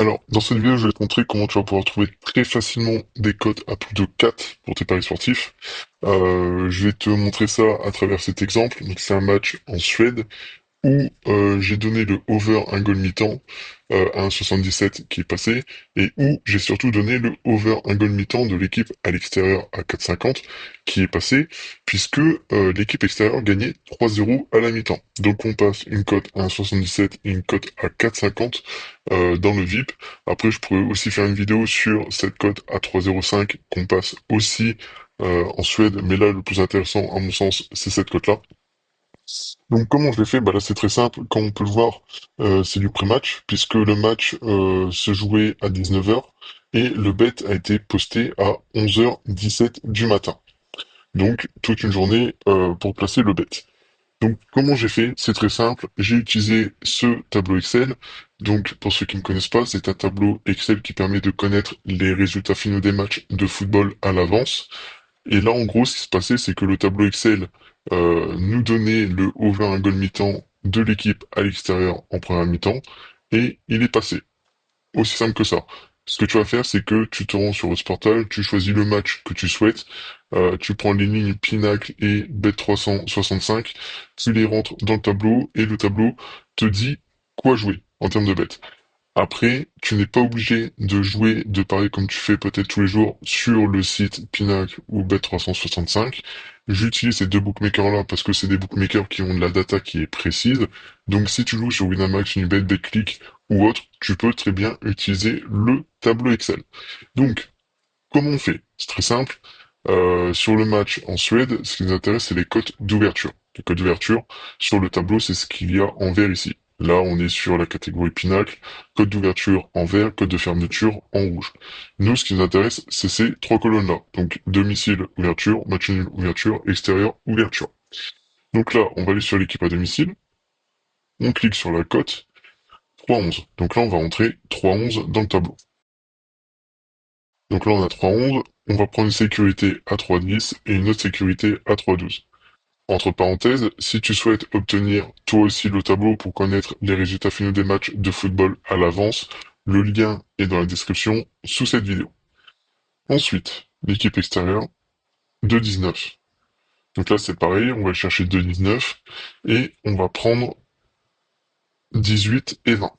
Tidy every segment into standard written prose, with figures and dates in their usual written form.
Alors, dans cette vidéo, je vais te montrer comment tu vas pouvoir trouver très facilement des cotes à plus de 4 pour tes paris sportifs. Je vais te montrer ça à travers cet exemple. Donc, c'est un match en Suède où j'ai donné le over un goal mi-temps à 1,77 qui est passé, et où j'ai surtout donné le over un goal mi-temps de l'équipe à l'extérieur à 4,50 qui est passé, puisque l'équipe extérieure gagnait 3-0 à la mi-temps. Donc on passe une cote à 1,77 et une cote à 4,50 dans le VIP. Après, je pourrais aussi faire une vidéo sur cette cote à 3,05 qu'on passe aussi en Suède, mais là, le plus intéressant, à mon sens, c'est cette cote-là. Donc comment je l'ai fait? Bah là c'est très simple, comme on peut le voir, c'est du pré-match, puisque le match se jouait à 19h et le bet a été posté à 11h17 du matin. Donc toute une journée pour placer le bet. Donc comment j'ai fait? C'est très simple, j'ai utilisé ce tableau Excel. Donc pour ceux qui ne connaissent pas, c'est un tableau Excel qui permet de connaître les résultats finaux des matchs de football à l'avance. Et là, en gros, ce qui se passait, c'est que le tableau Excel nous donnait le over un goal mi-temps de l'équipe à l'extérieur en première mi-temps, et il est passé. Aussi simple que ça. Ce que tu vas faire, c'est que tu te rends sur votre portal, tu choisis le match que tu souhaites, tu prends les lignes Pinacle et Bet365, tu les rentres dans le tableau, et le tableau te dit quoi jouer en termes de bet. Après, tu n'es pas obligé de jouer, de parier comme tu fais peut-être tous les jours sur le site Pinacle ou Bet365. J'utilise ces deux bookmakers-là parce que c'est des bookmakers qui ont de la data qui est précise. Donc si tu joues sur Winamax, Unibet, BetClick ou autre, tu peux très bien utiliser le tableau Excel. Donc, comment on fait? C'est très simple. Sur le match en Suède, ce qui nous intéresse, c'est les cotes d'ouverture. Les cotes d'ouverture, sur le tableau, c'est ce qu'il y a en vert ici. Là, on est sur la catégorie Pinacle, cote d'ouverture en vert, cote de fermeture en rouge. Nous, ce qui nous intéresse, c'est ces trois colonnes-là. Donc, domicile, ouverture, match nul, ouverture, extérieur, ouverture. Donc là, on va aller sur l'équipe à domicile, on clique sur la cote, 3,11. Donc là, on va rentrer 3,11 dans le tableau. Donc là, on a 3,11, on va prendre une sécurité à 3,10 et une autre sécurité à 3,12. Entre parenthèses, si tu souhaites obtenir toi aussi le tableau pour connaître les résultats finaux des matchs de football à l'avance, le lien est dans la description sous cette vidéo. Ensuite, l'équipe extérieure, 2,19. Donc là, c'est pareil, on va chercher 2,19 et on va prendre 18 et 20.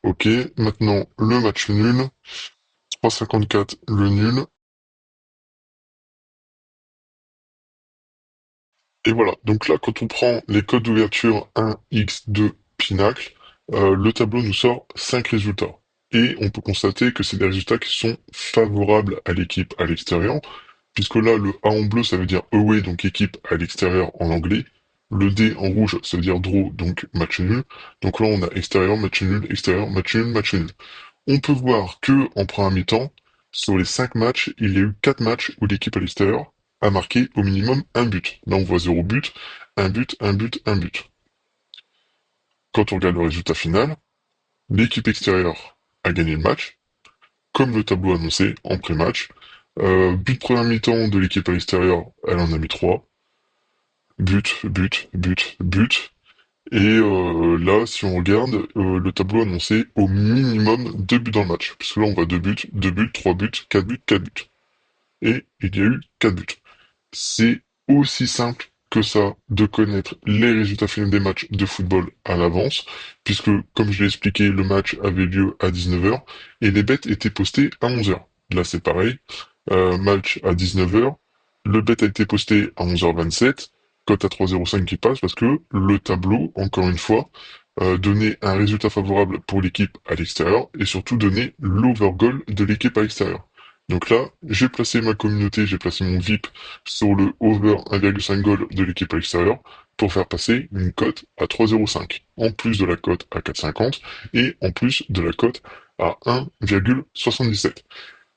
Ok, maintenant le match nul, 3,54 le nul. Et voilà, donc là, quand on prend les codes d'ouverture 1x2 Pinacle, le tableau nous sort 5 résultats. Et on peut constater que c'est des résultats qui sont favorables à l'équipe à l'extérieur, puisque là, le A en bleu, ça veut dire away, donc équipe à l'extérieur en anglais. Le D en rouge, ça veut dire draw, donc match nul. Donc là, on a extérieur, match nul, match nul. On peut voir que en première mi-temps, sur les 5 matchs, il y a eu 4 matchs où l'équipe à l'extérieur a marqué au minimum un but. Là, on voit 0 but, un but, un but, un but. Quand on regarde le résultat final, l'équipe extérieure a gagné le match, comme le tableau annoncé en pré-match. But première mi-temps de l'équipe à l'extérieur, elle en a mis 3. But, but, but, but. Et là, si on regarde, le tableau annonçait au minimum 2 buts dans le match. Puisque là, on voit 2 buts, 3 buts, 4 buts, 4 buts. Et il y a eu 4 buts. C'est aussi simple que ça de connaître les résultats finaux des matchs de football à l'avance, puisque, comme je l'ai expliqué, le match avait lieu à 19h et les bets étaient postés à 11h. Là, c'est pareil. Match à 19h. Le bet a été posté à 11h27. Cote à 3,05 qui passe parce que le tableau, encore une fois, donnait un résultat favorable pour l'équipe à l'extérieur et surtout donnait l'overgoal de l'équipe à l'extérieur. Donc là, j'ai placé ma communauté, j'ai placé mon VIP sur le over 1,5 goal de l'équipe à l'extérieur pour faire passer une cote à 3,05, en plus de la cote à 4,50 et en plus de la cote à 1,77.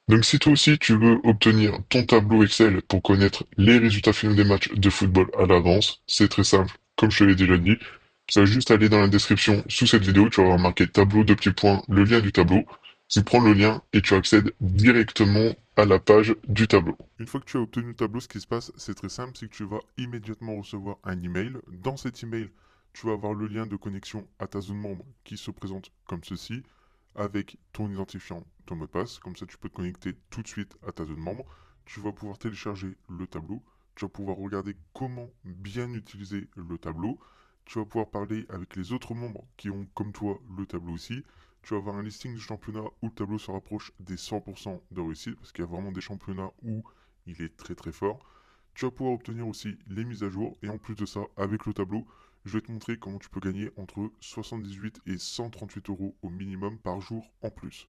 Donc si toi aussi tu veux obtenir ton tableau Excel pour connaître les résultats finaux des matchs de football à l'avance, c'est très simple, comme je te l'ai déjà dit. Tu vas juste aller dans la description sous cette vidéo, tu vas avoir marqué tableau de petits points, le lien du tableau. Tu prends le lien et tu accèdes directement à la page du tableau. Une fois que tu as obtenu le tableau, ce qui se passe, c'est très simple, c'est que tu vas immédiatement recevoir un email. Dans cet email, Tu vas avoir le lien de connexion à ta zone membre qui se présente comme ceci, avec ton identifiant, ton mot de passe. Comme ça, tu peux te connecter tout de suite à ta zone membre. Tu vas pouvoir télécharger le tableau. Tu vas pouvoir regarder comment bien utiliser le tableau. Tu vas pouvoir parler avec les autres membres qui ont, comme toi, le tableau aussi. Tu vas avoir un listing de championnats où le tableau se rapproche des 100% de réussite, parce qu'il y a vraiment des championnats où il est très très fort. Tu vas pouvoir obtenir aussi les mises à jour, et en plus de ça, avec le tableau, je vais te montrer comment tu peux gagner entre 78 et 138 euros au minimum par jour en plus.